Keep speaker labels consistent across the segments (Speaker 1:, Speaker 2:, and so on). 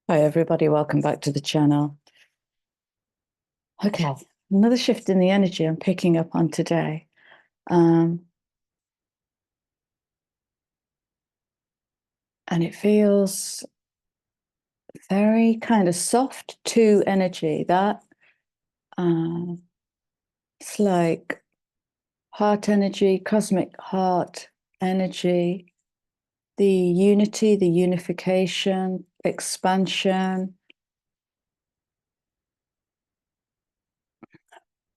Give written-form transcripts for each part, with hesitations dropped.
Speaker 1: Hi everybody, welcome back to the channel. Okay, another shift in the energy I'm picking up on today. And it feels very kind of soft to energy. That it's like heart energy, cosmic heart energy, the unity, the unification, expansion,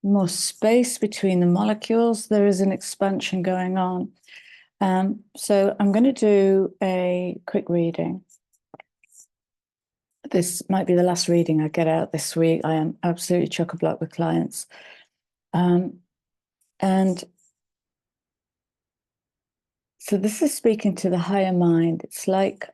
Speaker 1: more space between the molecules. There is an expansion going on. So I'm going to do a quick reading. This might be the last reading I get out this week. I am absolutely chock-a-block with clients. And so this is speaking to the higher mind. It's like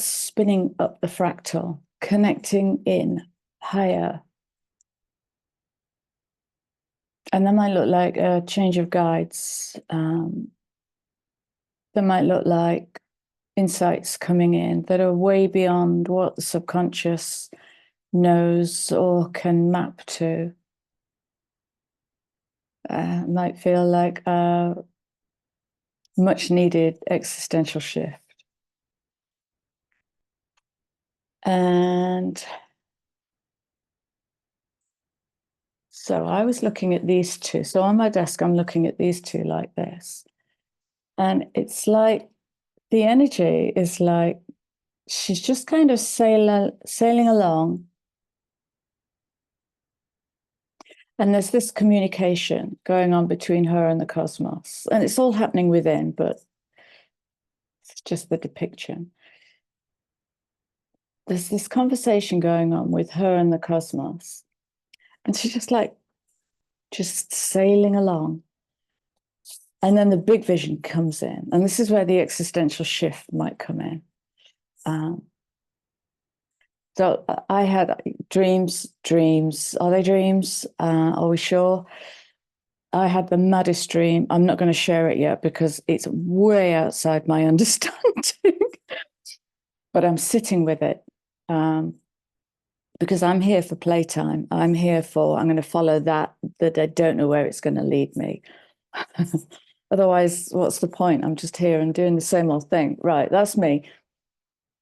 Speaker 1: spinning up the fractal, connecting in higher. And that might look like a change of guides. That might look like insights coming in that are way beyond what the subconscious knows or can map to. Might feel like a much needed existential shift. And so I was looking at these two. So on my desk, I'm looking at these two like this. And it's like the energy is like she's just kind of sailing along. And there's this communication going on between her and the cosmos. And it's all happening within, but it's just the depiction. There's this conversation going on with her and the cosmos. And she's just sailing along. And then the big vision comes in. And this is where the existential shift might come in. So I had dreams. Are they dreams? Are we sure? I had the maddest dream. I'm not going to share it yet because it's way outside my understanding. But I'm sitting with it because I'm here for playtime. I'm going to follow that I don't know where it's going to lead me. Otherwise, what's the point? I'm just here and doing the same old thing. Right, that's me.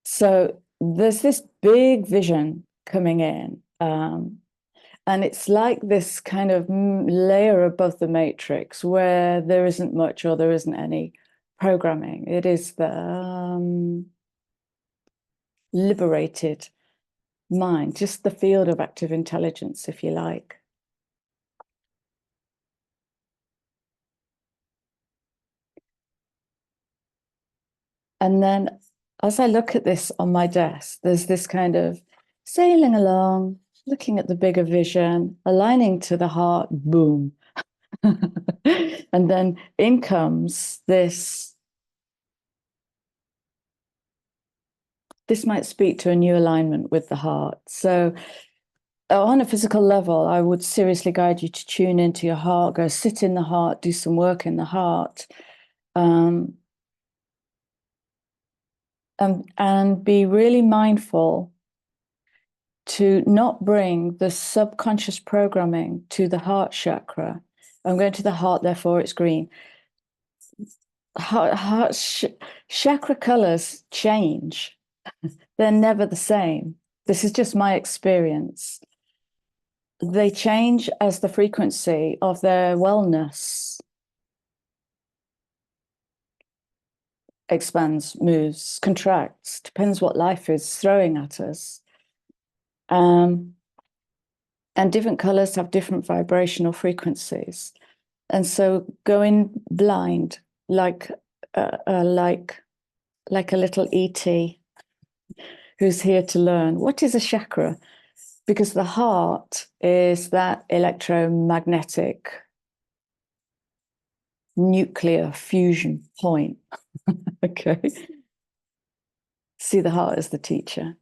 Speaker 1: So there's this big vision coming in. And it's like this kind of layer above the matrix where there isn't much or there isn't any programming. It is the liberated mind, just the field of active intelligence, if you like. And then as I look at this on my desk, there's this kind of sailing along, looking at the bigger vision, aligning to the heart, boom. And then in comes this might speak to a new alignment with the heart. So on a physical level, I would seriously guide you to tune into your heart, go sit in the heart, do some work in the heart. And be really mindful to not bring the subconscious programming to the heart chakra. I'm going to the heart, therefore it's green. Chakra colors change. They're never the same. This is just my experience. They change as the frequency of their wellness expands, moves, contracts, depends what life is throwing at us. And different colors have different vibrational frequencies. And so going blind, like a little ET who's here to learn. What is a chakra? Because the heart is that electromagnetic nuclear fusion point. Okay. See the heart as the teacher.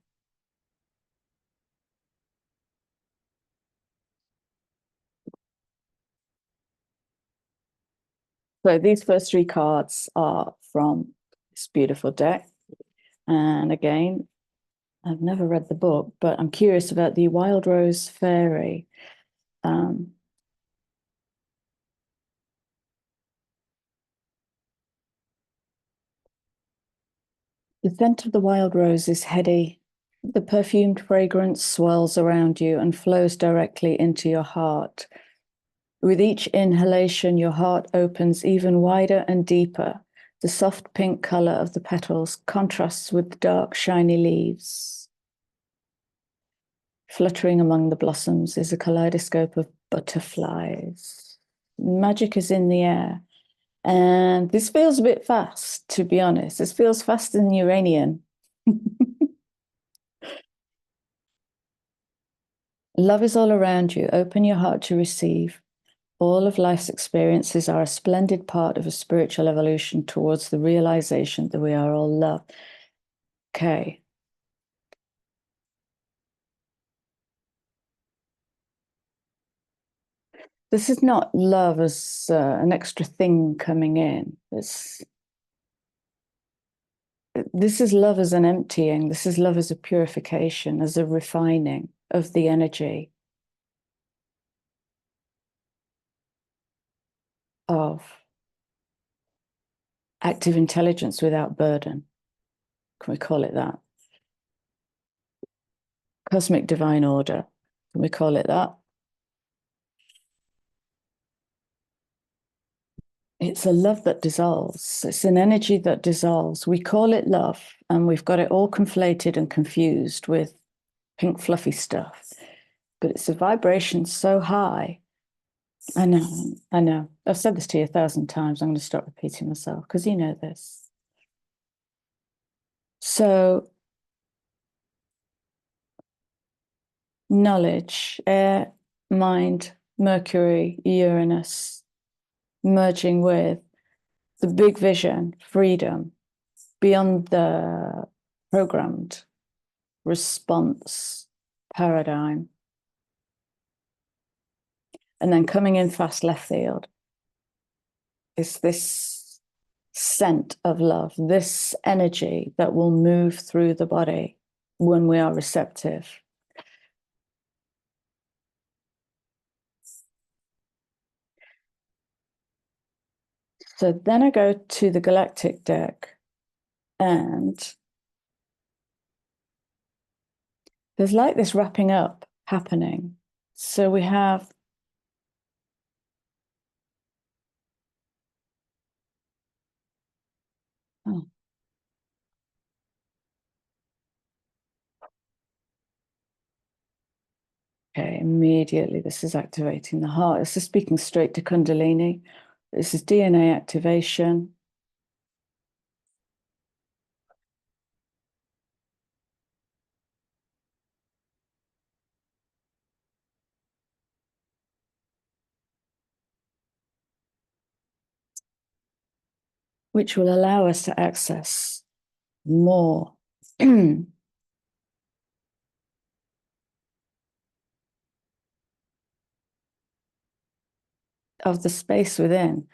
Speaker 1: So these first three cards are from this beautiful deck. And again, I've never read the book, but I'm curious about the Wild Rose Fairy. The scent of the wild rose is heady. The perfumed fragrance swirls around you and flows directly into your heart. With each inhalation, your heart opens even wider and deeper. The soft pink color of the petals contrasts with the dark, shiny leaves. Fluttering among the blossoms is a kaleidoscope of butterflies. Magic is in the air. And this feels a bit fast, to be honest. This feels faster than Uranian. Love is all around you. Open your heart to receive. All of life's experiences are a splendid part of a spiritual evolution towards the realization that we are all love. Okay. This is not love as an extra thing coming in. This is love as an emptying. This is love as a purification, as a refining of the energy of active intelligence without burden. Can we call it that? Cosmic divine order. Can we call it that? It's a love that dissolves. It's an energy that dissolves. We call it love, and we've got it all conflated and confused with pink fluffy stuff. But it's a vibration so high. I know. I've said this to you 1,000 times. I'm going to stop repeating myself because you know this. So, knowledge, air, mind, Mercury, Uranus, merging with the big vision, freedom, beyond the programmed response paradigm. And then coming in fast left field is this scent of love, this energy that will move through the body when we are receptive. So then I go to the galactic deck, and there's like this wrapping up happening. So we have okay, immediately this is activating the heart. This is speaking straight to kundalini. This is DNA activation. Which will allow us to access more of the space within.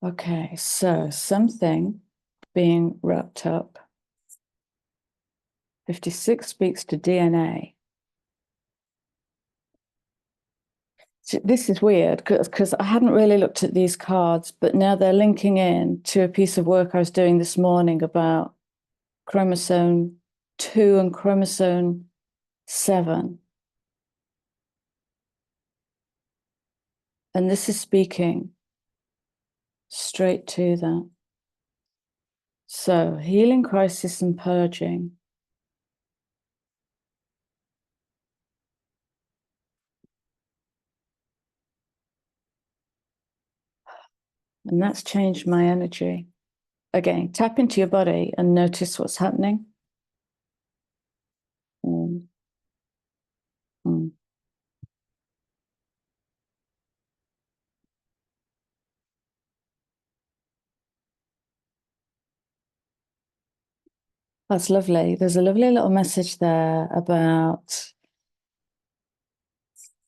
Speaker 1: Okay, so something being wrapped up. 56 speaks to DNA. This is weird because I hadn't really looked at these cards, but now they're linking in to a piece of work I was doing this morning about chromosome 2 and chromosome 7. And this is speaking straight to that. So healing, crisis, and purging. And that's changed my energy. Again, tap into your body and notice what's happening. Mm. Mm. That's lovely. There's a lovely little message there about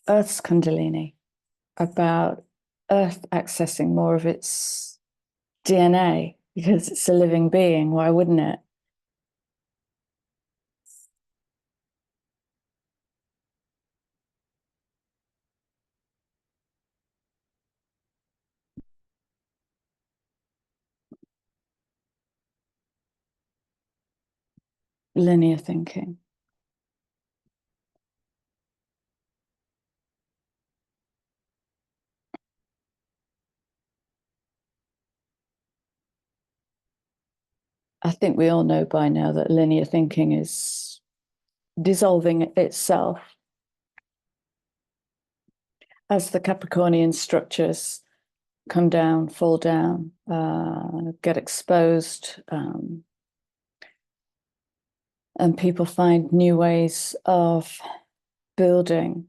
Speaker 1: Earth's kundalini, about Earth accessing more of its DNA because it's a living being. Why wouldn't it? Linear thinking. I think we all know by now that linear thinking is dissolving itself as the Capricornian structures come down, fall down, get exposed, and people find new ways of building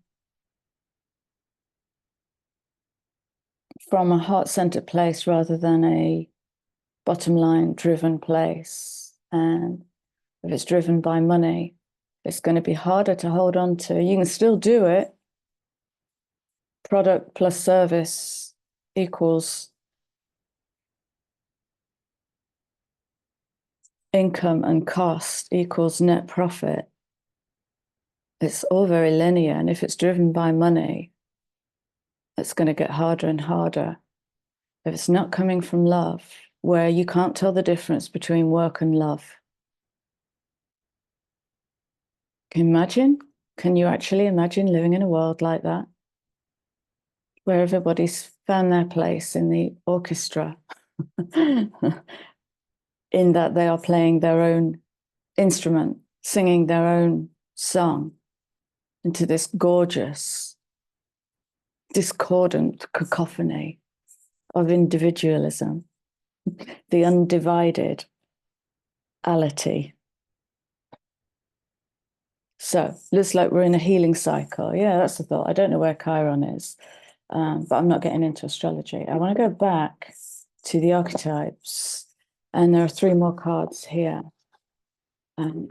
Speaker 1: from a heart-centered place rather than a bottom line driven place. And if it's driven by money, it's going to be harder to hold on to. You can still do it. Product plus service equals income and cost equals net profit. It's all very linear. And if it's driven by money, it's going to get harder and harder. If it's not coming from love, where you can't tell the difference between work and love. Can you imagine? Can you actually imagine living in a world like that? Where everybody's found their place in the orchestra, in that they are playing their own instrument, singing their own song into this gorgeous, discordant cacophony of individualism, the undivided ality. So looks like we're in a healing cycle. Yeah, that's the thought. I don't know where Chiron is, but I'm not getting into astrology. I want to go back to the archetypes, and there are 3 more cards here. I'm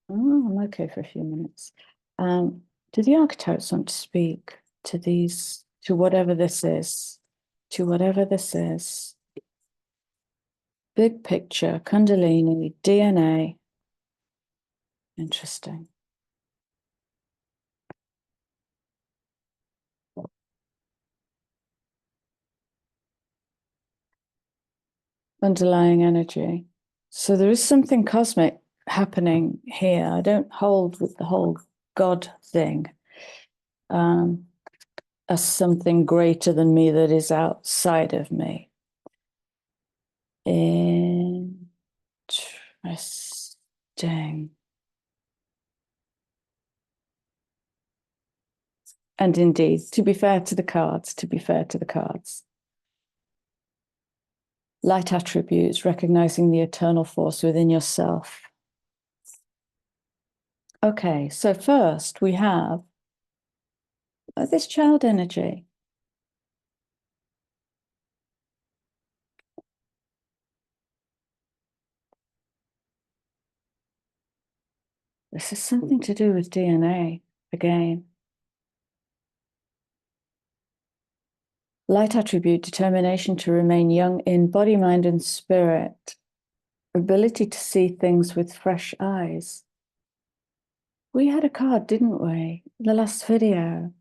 Speaker 1: okay for a few minutes. Do the archetypes want to speak to these, to whatever this is, to whatever this is? Big picture, kundalini, DNA. Interesting. Underlying energy. So there is something cosmic happening here. I don't hold with the whole God thing as something greater than me that is outside of me. Interesting. And indeed, to be fair to the cards, light attributes, recognizing the eternal force within yourself. Okay, so first we have this child energy. This is something to do with DNA again. Light attribute, determination to remain young in body, mind, and spirit. Ability to see things with fresh eyes. We had a card, didn't we? The last video.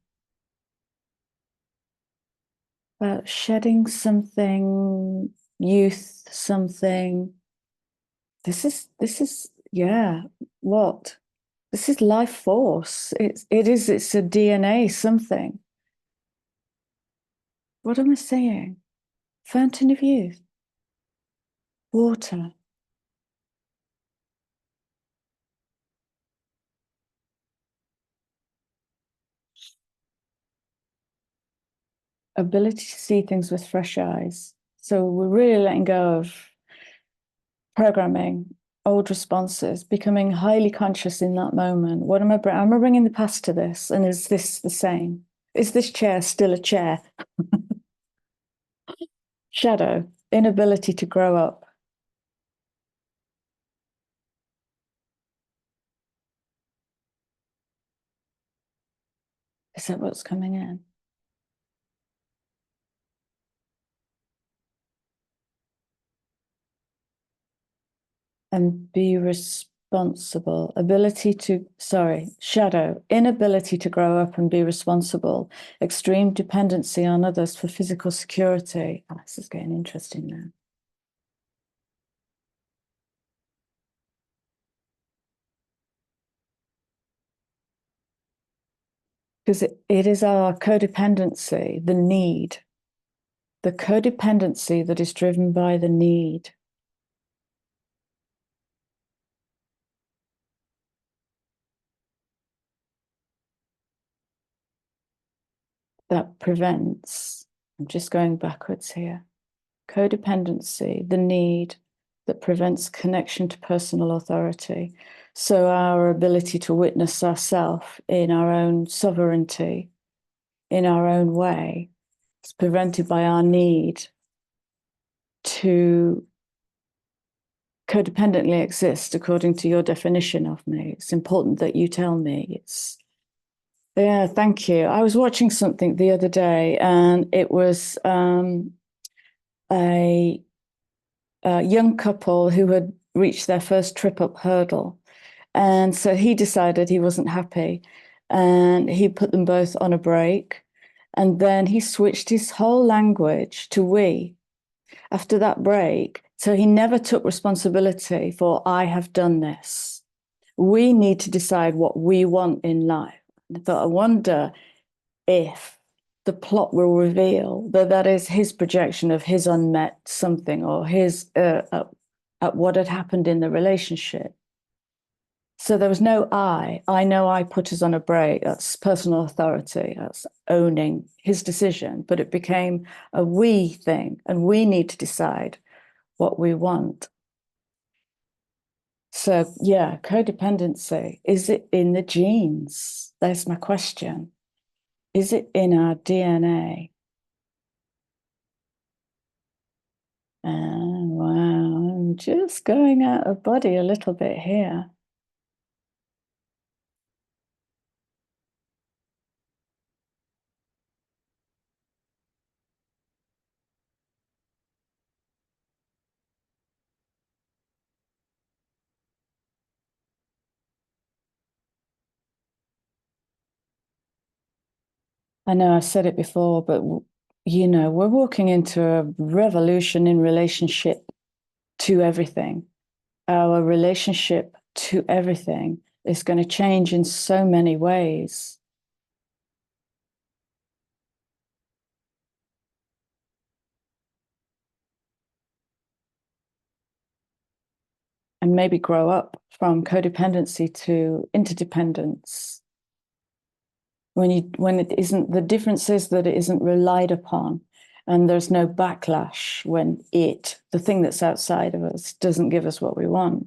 Speaker 1: About shedding something, youth, something. This is, yeah, what? This is life force. It's a DNA something. What am I saying? Fountain of youth. Water. Ability to see things with fresh eyes. So we're really letting go of programming, old responses, becoming highly conscious in that moment. What am I bringing the past to this? And is this the same? Is this chair still a chair? Shadow, inability to grow up. Is that what's coming in? And be responsible. Shadow, inability to grow up and be responsible, extreme dependency on others for physical security. Oh, this is getting interesting now. Because it is our codependency, the need, the codependency that is driven by the need. That prevents, I'm just going backwards here, codependency, the need that prevents connection to personal authority. So our ability to witness ourselves in our own sovereignty, in our own way, is prevented by our need to codependently exist according to your definition of me. It's important that you tell me. Yeah, thank you. I was watching something the other day, and it was a young couple who had reached their first trip up hurdle. And so he decided he wasn't happy, and he put them both on a break. And then he switched his whole language to we after that break. So he never took responsibility for, I have done this. We need to decide what we want in life. I thought, I wonder if the plot will reveal that that is his projection of his unmet something, or his at what had happened in the relationship. So there was no I know I put us on a break. That's personal authority. That's owning his decision. But it became a we thing, and we need to decide what we want. So yeah, codependency, is it in the genes? That's my question. Is it in our DNA? Wow, I'm just going out of body a little bit here. I know I've said it before, but we're walking into a revolution in relationship to everything. Our relationship to everything is going to change in so many ways. And maybe grow up from codependency to interdependence. When it isn't, the difference is that it isn't relied upon, and there's no backlash when the thing that's outside of us, doesn't give us what we want.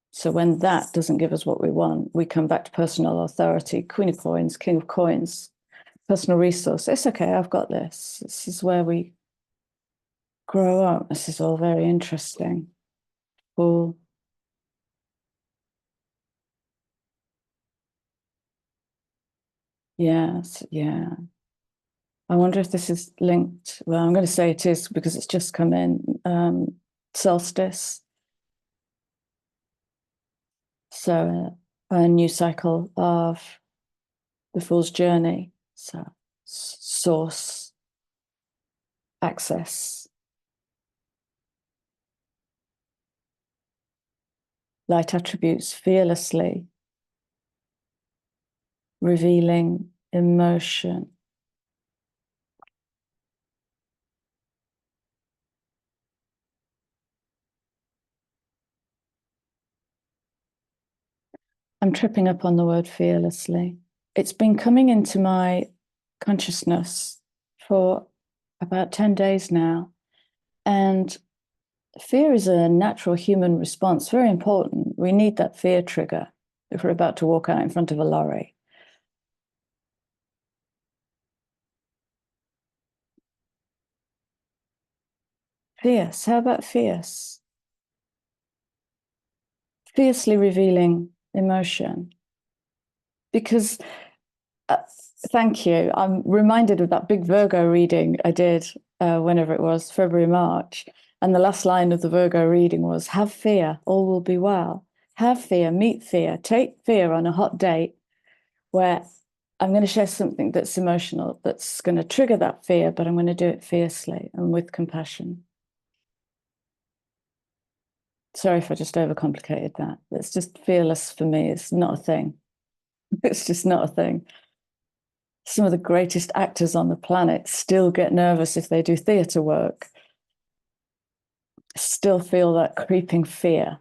Speaker 1: So when that doesn't give us what we want, we come back to personal authority, Queen of Coins, King of Coins, personal resource. It's okay, I've got this. This is where we grow up. This is all very interesting. Cool. Yes, yeah. I wonder if this is linked. Well, I'm going to say it is because it's just come in. Solstice. So a new cycle of the Fool's Journey. So source, access, light attributes fearlessly, revealing emotion. I'm tripping up on the word fearlessly. It's been coming into my consciousness for about 10 days now. And fear is a natural human response, very important. We need that fear trigger if we're about to walk out in front of a lorry. Fierce, how about fierce? Fiercely revealing emotion. Because Uh, Thank you. I'm reminded of that big Virgo reading I did whenever it was, February, March. And the last line of the Virgo reading was, have fear, all will be well. Have fear, meet fear, take fear on a hot date where I'm going to share something that's emotional, that's going to trigger that fear, but I'm going to do it fiercely and with compassion. Sorry if I just overcomplicated that. It's just fearless for me. It's not a thing. It's just not a thing. Some of the greatest actors on the planet still get nervous if they do theatre work, still feel that creeping fear,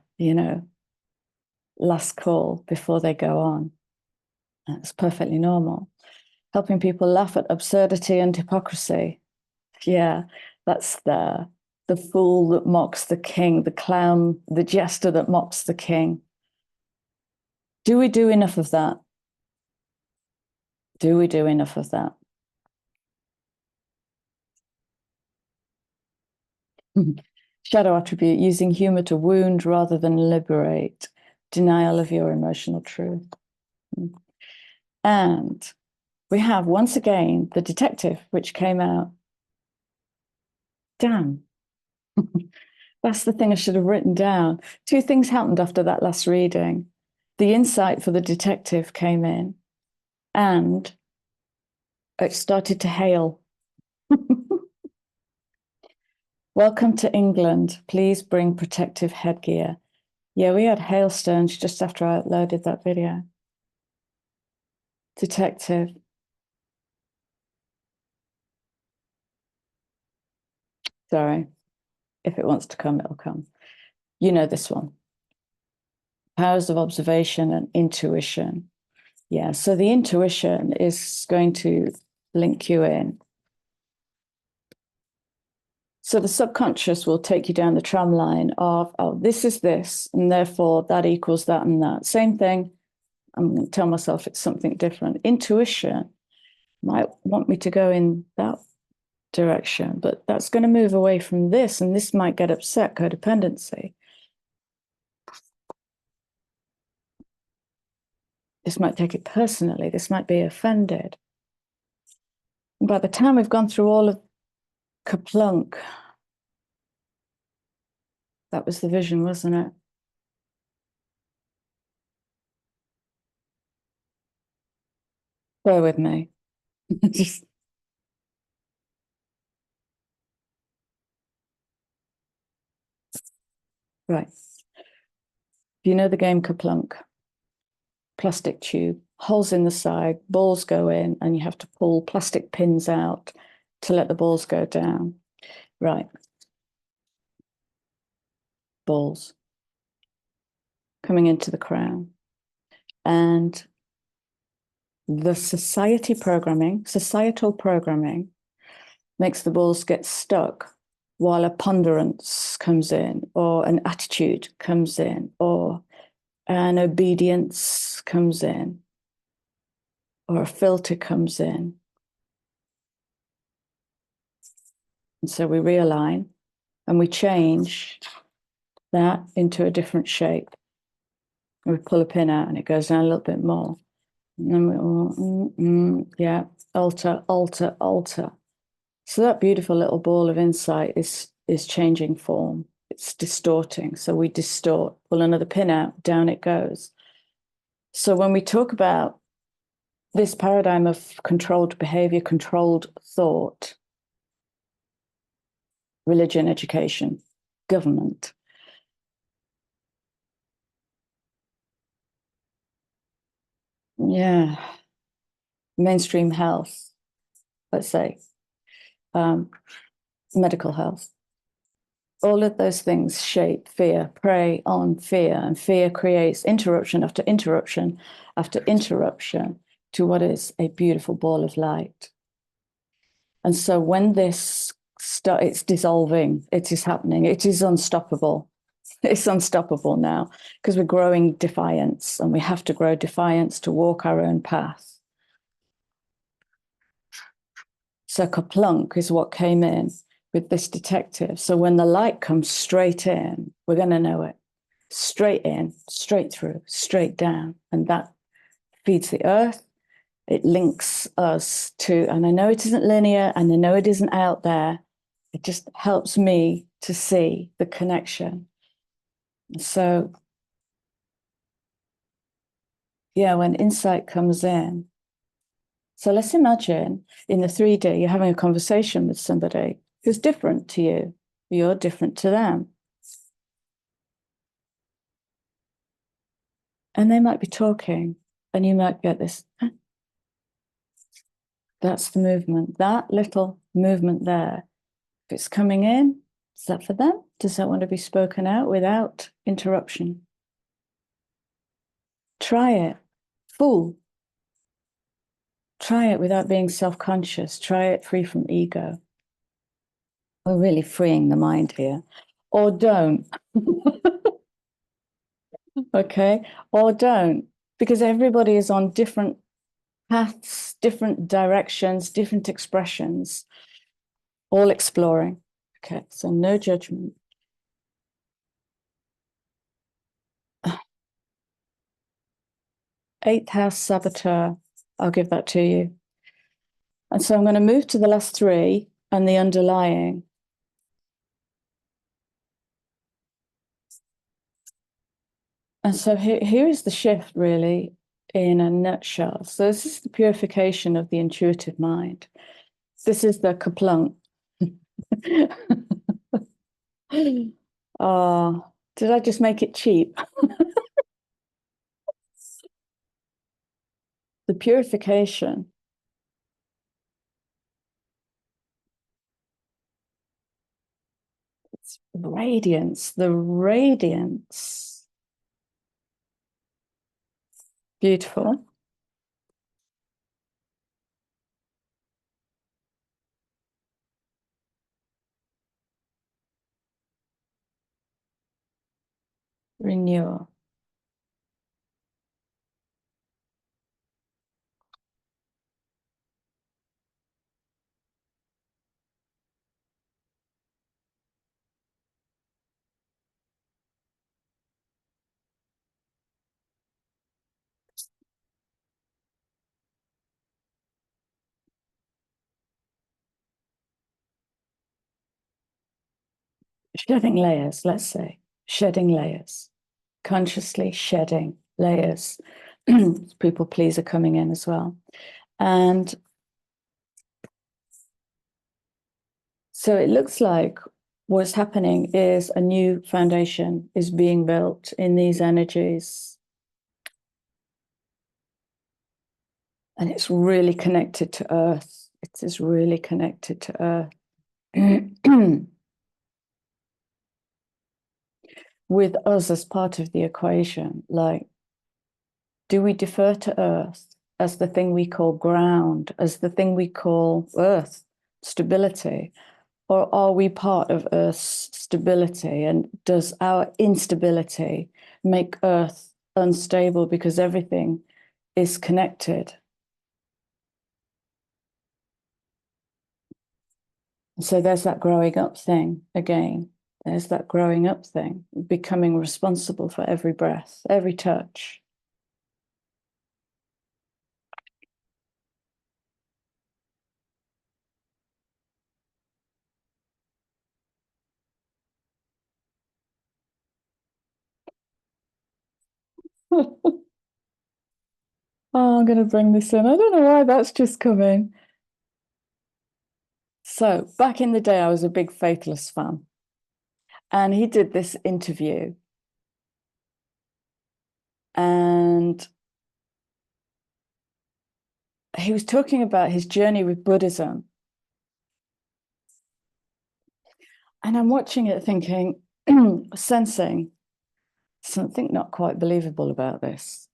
Speaker 1: last call before they go on. That's perfectly normal. Helping people laugh at absurdity and hypocrisy. Yeah, that's the fool that mocks the king, the clown, the jester that mocks the king. Do we do enough of that? Do we do enough of that? Shadow attribute, using humor to wound rather than liberate. Denial of your emotional truth. And we have, once again, the detective, which came out. Damn. That's the thing I should have written down. Two things happened after that last reading. The insight for the detective came in, and it started to hail. Welcome to England. Please bring protective headgear. Yeah, we had hailstones just after I uploaded that video. Detective. Sorry. If it wants to come, it'll come. You know this one. Powers of observation and intuition. Yeah, so the intuition is going to link you in. So the subconscious will take you down the tram line of, oh, this is this, and therefore that equals that and that. Same thing. I'm going to tell myself it's something different. Intuition might want me to go in that direction, but that's going to move away from this, and this might get upset, codependency. This might take it personally. This might be offended. And by the time we've gone through all of Kerplunk, that was the vision, wasn't it? Bear with me. Just right. You know the game Kerplunk? Plastic tube, holes in the side, balls go in, and you have to pull plastic pins out to let the balls go down. Right. Balls coming into the crown. And the societal programming makes the balls get stuck while a ponderance comes in, or an attitude comes in, or an obedience comes in, or a filter comes in. And so we realign and we change that into a different shape. We pull a pin out and it goes down a little bit more. And then yeah, alter, alter, alter. So that beautiful little ball of insight is changing form. It's distorting. So we distort, pull another pin out, down it goes. So when we talk about this paradigm of controlled behavior, controlled thought, religion, education, government, yeah, mainstream health, let's say, medical health. All of those things shape fear, prey on fear, and fear creates interruption after interruption after interruption to what is a beautiful ball of light. And so when it's dissolving, it is happening, it is unstoppable. It's unstoppable now because we're growing defiance, and we have to grow defiance to walk our own path. So Kerplunk is what came in with this detective. So when the light comes straight in, we're going to know it. Straight in, straight through, straight down. And that feeds the earth, It links us to, and I know it isn't linear, and I know it isn't out there. It just helps me to see the connection. So, yeah, when insight comes in, so let's imagine in the 3D, you're having a conversation with somebody who's different to you. You're different to them. And they might be talking, and you might get this. Huh? That's the movement, that little movement there. If it's coming in, is that for them? Does that want to be spoken out without interruption? Try it. Full. Try it without being self-conscious. Try it free from ego. We're really freeing the mind here. Or don't. Okay? Or don't. Because everybody is on different paths, different directions, different expressions, all exploring. Okay, so no judgment. Eighth house saboteur. I'll give that to you. And so I'm going to move to the last three and the underlying. And so here is the shift, really, in a nutshell. So this is the purification of the intuitive mind. This is the Kerplunk. Oh, did I just make it cheap? The purification. It's radiance, the radiance. Beautiful. Renewal. Shedding layers, let's say. Shedding layers. Consciously shedding layers. People pleaser coming in as well. And so it looks like what's happening is a new foundation is being built in these energies. And it's really connected to Earth. It is really connected to Earth. With us as part of the equation, like, do we defer to Earth as the thing we call ground, as the thing we call Earth, stability? Or are we part of Earth's stability? And does our instability make Earth unstable because everything is connected? So there's that growing up thing again. There's that growing up thing, becoming responsible for every breath, every touch. Oh, I'm going to bring this in. I don't know why that's just coming. So back in the day, I was a big Faithless fan. And he did this interview. And he was talking about his journey with Buddhism. And I'm watching it thinking, sensing something not quite believable about this.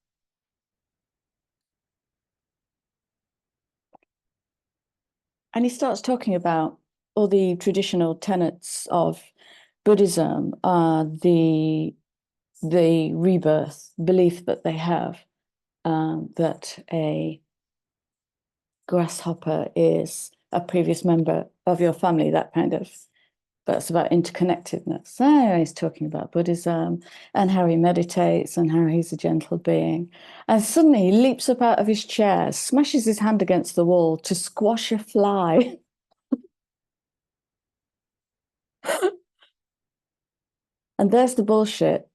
Speaker 1: And he starts talking about all the traditional tenets of Buddhism, the rebirth belief that they have, that a grasshopper is a previous member of your family, that kind of That's about interconnectedness. Anyway, he's talking about Buddhism and how he meditates and how he's a gentle being. And suddenly he leaps up out of his chair, smashes his hand against the wall to squash a fly. And there's the bullshit.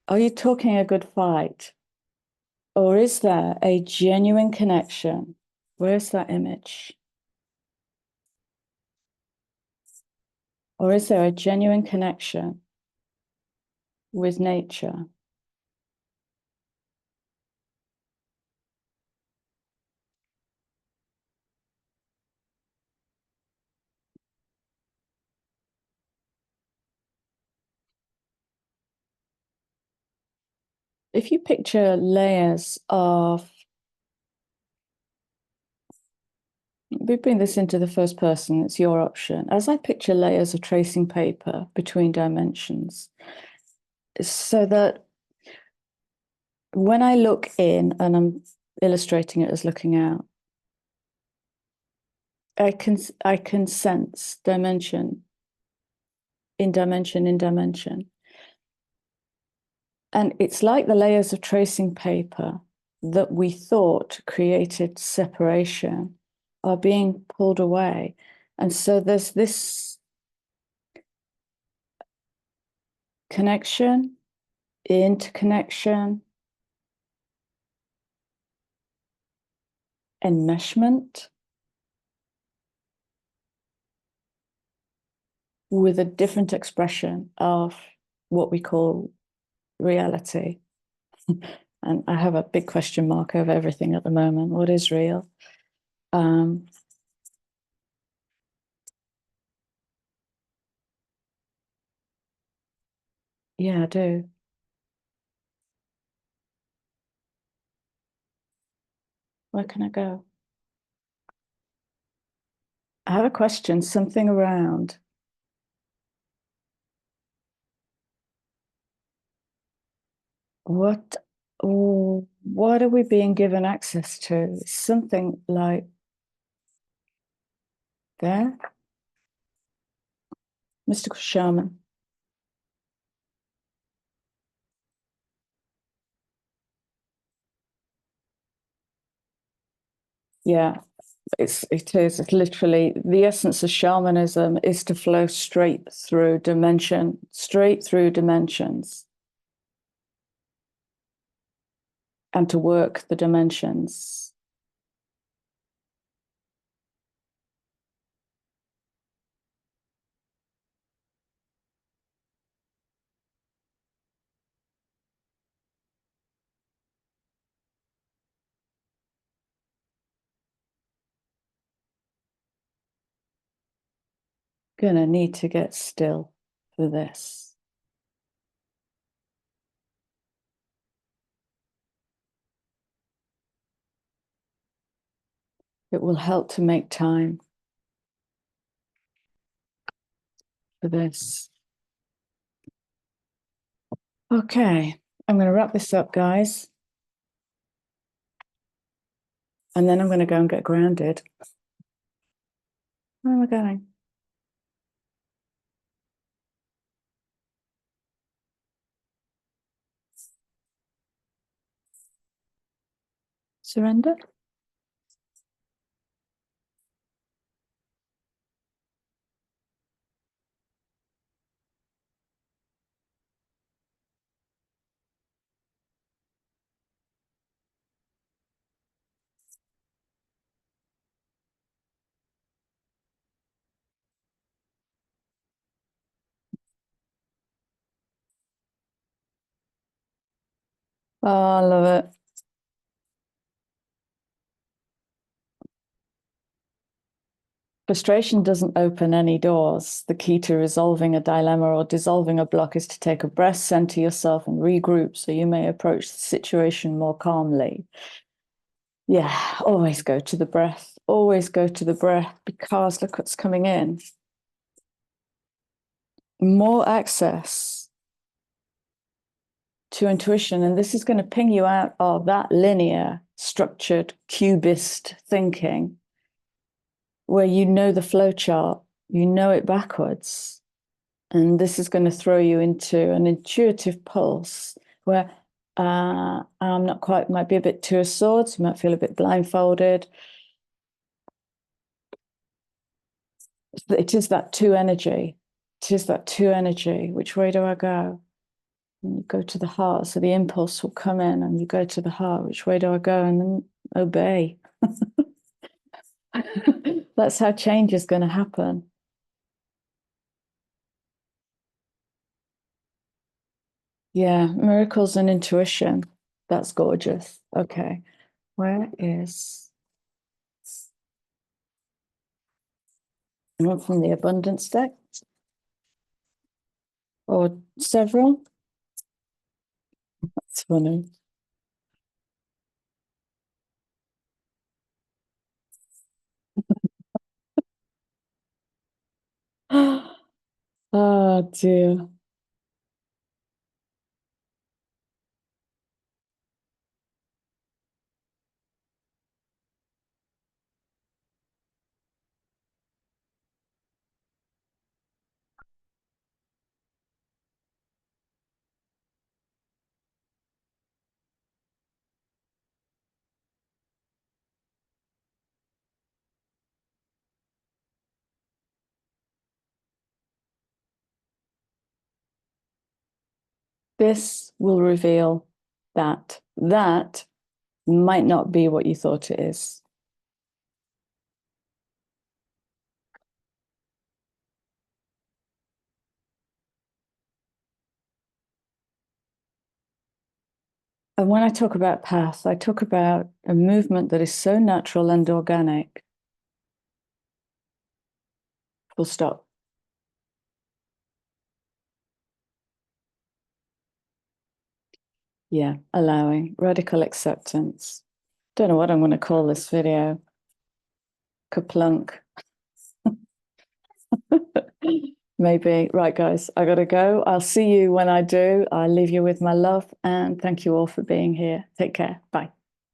Speaker 1: Are you talking a good fight? Or is there a genuine connection? Where's that image? Or is there a genuine connection with nature? If you picture layers of, we bring this into the first person, it's your option. As I picture layers of tracing paper between dimensions, so that when I look in, and I'm illustrating it as looking out, I can sense dimension in dimension in dimension. And it's like the layers of tracing paper that we thought created separation are being pulled away. And so there's this connection, interconnection, enmeshment with a different expression of what we call reality. And I have a big question mark over everything at the moment. What is real? Yeah, I do. Where can I go? I have a question, something around what are we being given access to? Something like there, mystical shaman. Yeah, it is. It's literally the essence of shamanism is to flow straight through dimensions, and to work the dimensions. Gonna need to get still for this. It will help to make time for this. Okay, I'm going to wrap this up, guys. And then I'm going to go and get grounded. Where am I going? Surrender? Oh, I love it. Frustration doesn't open any doors. The key to resolving a dilemma or dissolving a block is to take a breath, center yourself, and regroup so you may approach the situation more calmly. Yeah, always go to the breath. Always go to the breath, because look what's coming in. More access to intuition. And this is going to ping you out of that linear, structured, cubist thinking, where you know the flow chart, you know it backwards. And this is going to throw you into an intuitive pulse where I'm not quite, might be a bit two of swords, you might feel a bit blindfolded. It is that two energy. It is that two energy. Which way do I go? And you go to the heart. So the impulse will come in and you go to the heart. Which way do I go? And then obey. That's how change is going to happen. Yeah, miracles and intuition. That's gorgeous. Okay. Where is one from the abundance deck? Or several? That's funny. Oh dear. This will reveal that that might not be what you thought it is. And when I talk about path, I talk about a movement that is so natural and organic. Full stop. Yeah, allowing radical acceptance. Don't know what I'm going to call this video. Kerplunk. Maybe. Right, guys, I got to go. I'll see you when I do. I'll leave you with my love and thank you all for being here. Take care. Bye.